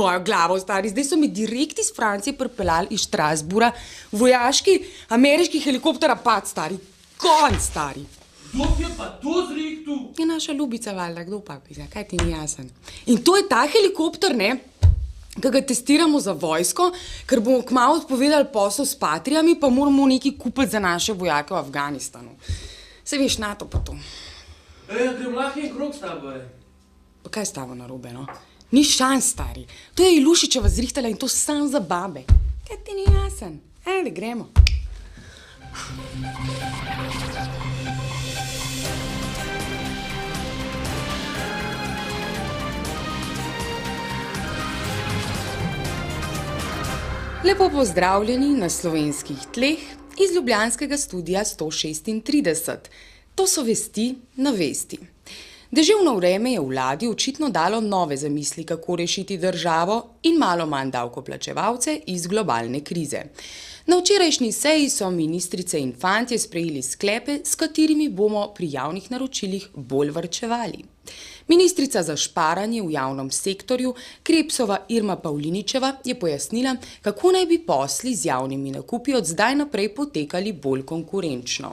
mojo glavo, stari. Zdaj so mi direkt iz Francije pripeljali iz Strasbura vojaški ameriški helikopter apad, stari. Konc, stari. Kdo ti je pa to zrihtu? Je naša ljubica, valjda, kdo pa pisa, kaj ti ni jasen. In to je ta helikopter, ne, ki ga testiramo za vojsko, ker bomo kmalu odpovedali posel s patrijami, pa moramo nekaj kupiti za naše vojake v Afganistanu. Se veš, NATO pa to. Grem lahko en krog s tabo, Pa kaj je s tabo narobe, no? Ni šans, stari. To je Ilušičeva zrihtala in to sam za babe. Kaj ti ni jasen? Ajde, gremo. Lepo pozdravljeni na slovenskih tleh iz ljubljanskega studia 136. To so vesti na vesti. Deževno vreme je vladi očitno dalo nove zamisli, kako rešiti državo in malo manj davkoplačevalce iz globalne krize. Na včerajšnji seji so ministrice in fantje sprejeli sklepe, s katerimi bomo pri javnih naročilih bolj varčevali. Ministrica za šparanje v javnem sektorju, Krebsova Irma Pavliničeva, je pojasnila, kako naj bi posli z javnimi nakupi od zdaj naprej potekali bolj konkurenčno.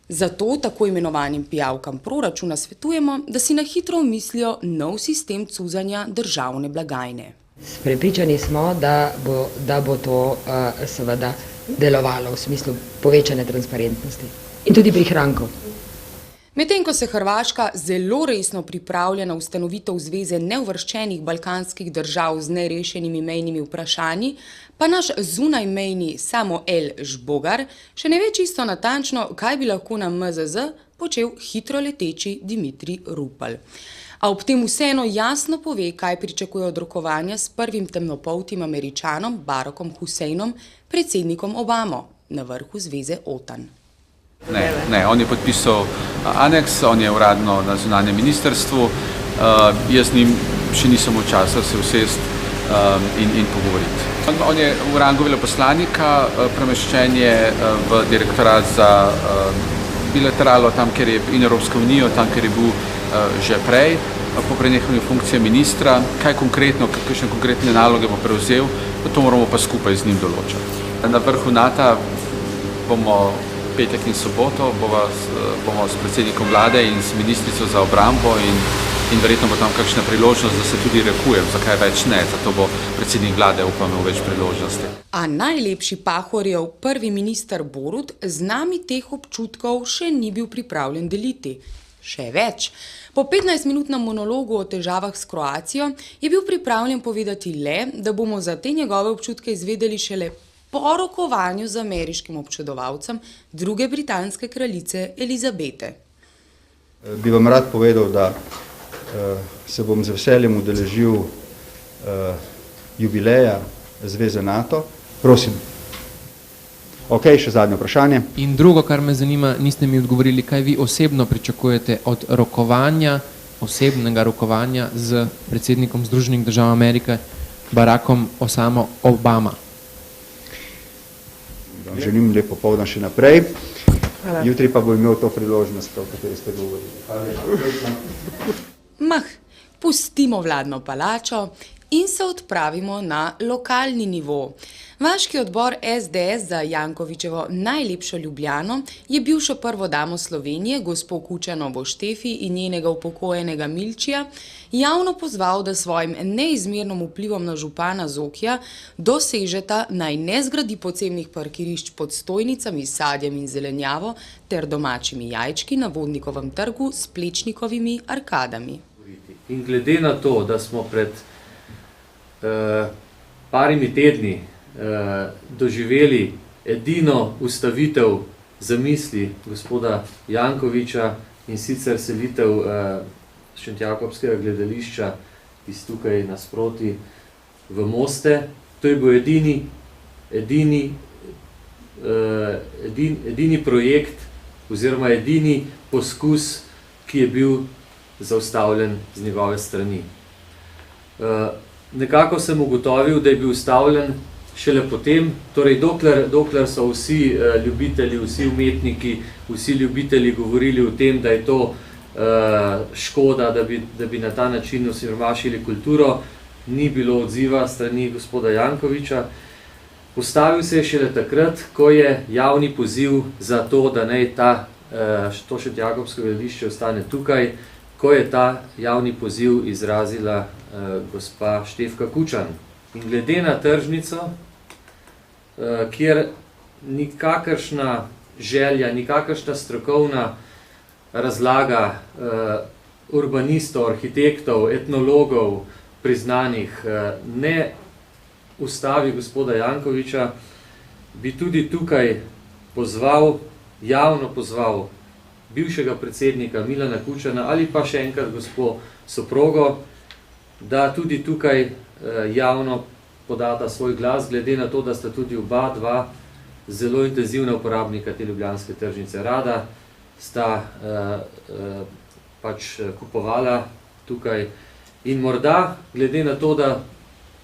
Zato tako imenovanim pijavkam proračuna svetujemo, da si na hitro omislijo nov sistem cuzanja državne blagajne. Prepričani smo, da bo to seveda delovalo v smislu povečane transparentnosti in tudi prihrankov. Medtem ko se Hrvaška zelo resno pripravlja na ustanovitev zveze neuvrščenih balkanskih držav z nerešenimi mejnimi vprašanji, pa naš zunajmejni Samuel Žbogar še ne ve čisto natančno, kaj bi lahko na MZZ počel hitro leteči Dimitrij Rupel. A ob tem vseeno jasno pove, kaj pričakuje od rokovanja s prvim temnopoltim Američanom Barackom Huseinom, predsednikom Obamo, na vrhu zveze OTAN. Ne, on je podpisal aneks, on je uradno na zunanjem ministrstvu, jaz z njim še nisem imel časa se usesti in pogovoriti. On je v rangu veleposlanika, premeščen je v direktorat za bilateralo, tam, kjer je in Evropska unija, tam, kjer je bil že prej, po prenehanju funkcije ministra. Kaj konkretno, kakšne konkretne naloge bo prevzel, to moramo pa skupaj z njim določati. Na vrhu NATO bomo petek in soboto bomo s predsednikom vlade in s ministrico za obrambo in verjetno bo tam kakšna priložnost, da se tudi rekujem, zakaj več ne, zato bo predsednik vlade upam v več priložnosti. A najlepši Pahorjev prvi minister Borut z nami teh občutkov še ni bil pripravljen deliti. Še več. Po 15-minutnem monologu o težavah s Kroacijo je bil pripravljen povedati le, da bomo za te njegove občutke izvedeli šele po rokovanju z ameriškim občudovalcem druge britanske kraljice Elizabete. Bi vam rad povedal, da se bom z veseljem udeležil jubileja Zveze NATO. Prosim. Ok, še zadnje vprašanje. In drugo, kar me zanima, niste mi odgovorili, kaj vi osebno pričakujete od rokovanja, osebnega rokovanja z predsednikom Združenih držav Amerike, Barackom Osamo Obama. Želim lepo popoldan še naprej. Hvala. Jutri pa bo imel to priložnost, o kateri ste govorili. Mah, pustimo vladno palačo in se odpravimo na lokalni nivo. Vaški odbor SDS za Jankovićevo najlepšo Ljubljano je bivšo prvo damo Slovenije, gospo Kučanovo Štefi in njenega upokojenega Milčija, javno pozval, da svojim neizmernim vplivom na župana Zokija dosežeta naj ne zgradi podzemnih parkirišč pod stojnicami s sadjem in zelenjavo ter domačimi jajčki na Vodnikovem trgu s Plečnikovimi arkadami. In glede na to, da smo pred parimi tedni doživeli edino ustavitev zamisli gospoda Jankovića in sicer selitev Šentjakobskega gledališča iz tukaj nasproti v Moste. To je bil edini projekt oziroma edini poskus, ki je bil zaustavljen z njegove strani. Nekako sem ugotovil, da je bil ustavljen šele potem, torej dokler so vsi ljubitelji, vsi umetniki, vsi ljubitelji govorili o tem, da je to škoda, da bi na ta način osiromašili kulturo, ni bilo odziva strani gospoda Jankovića. Ustavil se je šele takrat, ko je javni poziv za to, da naj to Šentjakobsko gledališče ostane tukaj, ko je ta javni poziv izrazila gospa Štefka Kučan. In glede na tržnico, kjer nikakršna želja, nikakršna strokovna razlaga urbanistov, arhitektov, etnologov, priznanih, ne ustavi gospoda Jankovića, bi tudi tukaj javno pozval bivšega predsednika Milana Kučana ali pa še enkrat gospo soprogo, da tudi tukaj javno podata svoj glas, glede na to, da sta tudi dva zelo intenzivna uporabnika te ljubljanske tržnice. Rada sta pač kupovala tukaj in morda, glede na to, da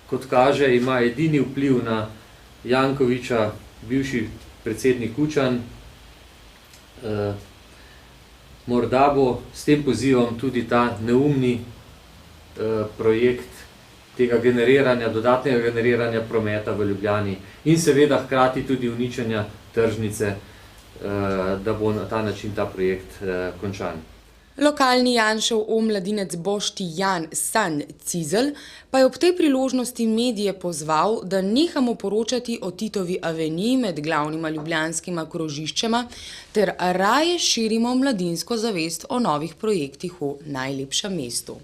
kot kaže, ima edini vpliv na Jankovića bivši predsednik Kučan, morda bo s tem pozivom tudi ta neumni projekt tega dodatnega generiranja prometa v Ljubljani in seveda hkrati tudi uničenja tržnice, da bo na ta način ta projekt končan. Lokalni Janšev mladinec Boštjan San Cizelj pa je ob tej priložnosti medije pozval, da nehamo poročati o Titovi aveniji med glavnima ljubljanskima krožiščema ter raje širimo mladinsko zavest o novih projektih v najlepšem mestu.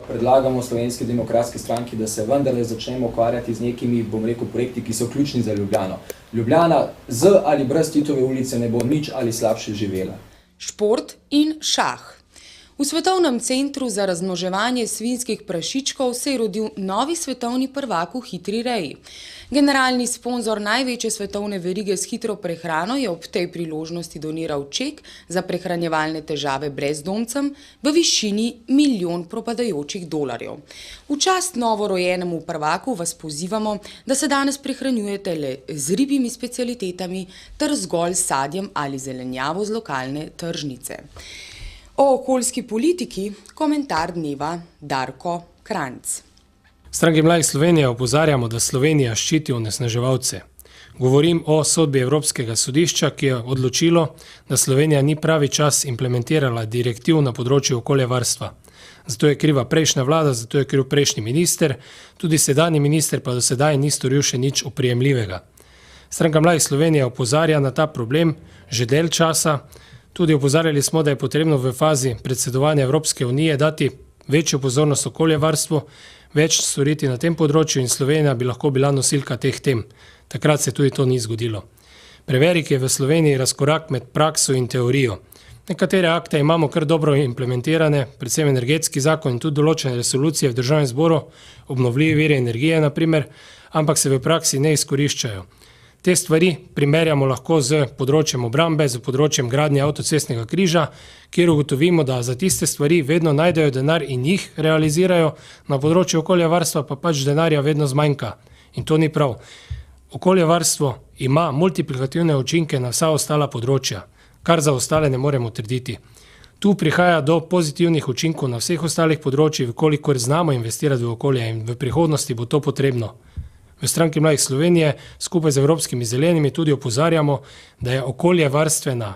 Predlagamo Slovenski demokratski stranki, da se vendarle začnemo ukvarjati z nekimi, projekti, ki so ključni za Ljubljano. Ljubljana z ali brez Titove ulice ne bo nič ali slabše živela. Šport in šah. V Svetovnem centru za razmnoževanje svinjskih prašičkov se je rodil novi svetovni prvak v hitri reji. Generalni sponzor največje svetovne verige s hitro prehrano je ob tej priložnosti doniral ček za prehranjevalne težave brezdomcem v višini $1 milijon propadajočih dolarjev. V čast novorojenemu prvaku vas pozivamo, da se danes prehranjujete le z ribjimi specialitetami ter zgolj sadjem ali zelenjavo z lokalne tržnice. O okoljski politiki komentar dneva Darko Kranjc. Stranki Mladih Slovenije opozarjamo, da Slovenija ščiti onesnaževalce. Govorim o sodbi Evropskega sodišča, ki je odločilo, da Slovenija ni pravi čas implementirala direktiv na področju okoljevarstva. Zato je kriva prejšnja vlada, zato je kriv prejšnji minister, tudi sedanji minister pa do sedaj ni storil še nič oprijemljivega. Stranka Mladih Slovenije opozarja na ta problem že dalj časa. Tudi opozarjali smo, da je potrebno v fazi predsedovanja Evropske unije dati večjo pozornost okoljevarstvu, več storiti na tem področju in Slovenija bi lahko bila nosilka teh tem. Takrat se tudi to ni zgodilo. Prevelik je v Sloveniji razkorak med prakso in teorijo. Nekatere akte imamo kar dobro implementirane, predvsem energetski zakon in tudi določene resolucije v Državnem zboru, obnovljivi viri energije na primer, ampak se v praksi ne izkoriščajo. Te stvari primerjamo lahko z področjem obrambe, z področjem gradnje avtocestnega križa, kjer ugotovimo, da za tiste stvari vedno najdejo denar in jih realizirajo, na področju okoljevarstva pa pač denarja vedno zmanjka. In to ni prav. Okoljevarstvo ima multiplikativne učinke na vsa ostala področja, kar za ostale ne moremo trditi. Tu prihaja do pozitivnih učinkov na vseh ostalih področjih, kolikor znamo investirati v okolje in v prihodnosti bo to potrebno. V Stranki Mladih Slovenije skupaj z Evropskimi zelenimi tudi opozarjamo, da je okoljevarstvena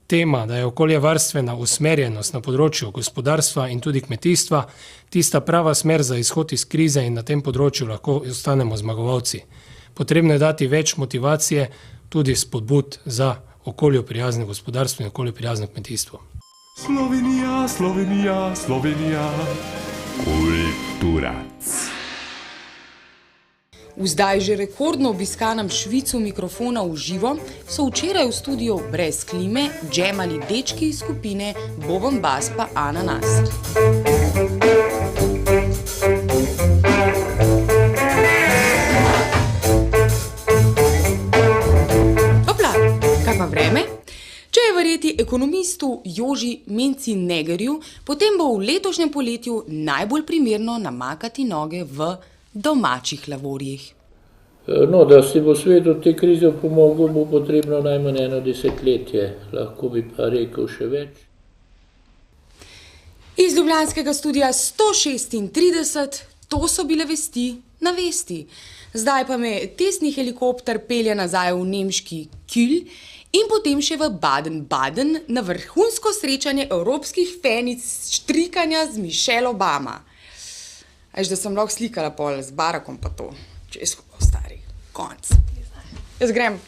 tema, da je okoljevarstvena usmerjenost na področju gospodarstva in tudi kmetijstva tista prava smer za izhod iz krize in na tem področju lahko ostanemo zmagovalci. Potrebno je dati več motivacije, tudi spodbud za okolju prijazno gospodarstvo in okolju prijazno kmetijstvo. Slovenija, Slovenija, Slovenija, kulturac. V zdaj že rekordno obiskanem Švicu mikrofona v živo so včeraj v studiu brez klime džemali dečki iz skupine Boben Bas pa Ananas. Hopla, kaj pa vreme? Če je verjeti ekonomistu Joži Menci-Negerju, potem bo v letošnjem poletju najbolj primerno namakati noge v domačih lavorjih. No, da si bo svet od te krize pomogel, bo potrebno najmanj 1 desetletje, lahko bi pa rekel še več. Iz ljubljanskega studia 136, To so bile vesti na vesti. Zdaj pa me testni helikopter pelje nazaj v nemški Kiel in potem še v Baden-Baden na vrhunsko srečanje evropskih fenic štrikanja z Michelle Obama. Až da sem lahko slikala pol z Barackom pa to. Česko, stari, konc. Jaz grem.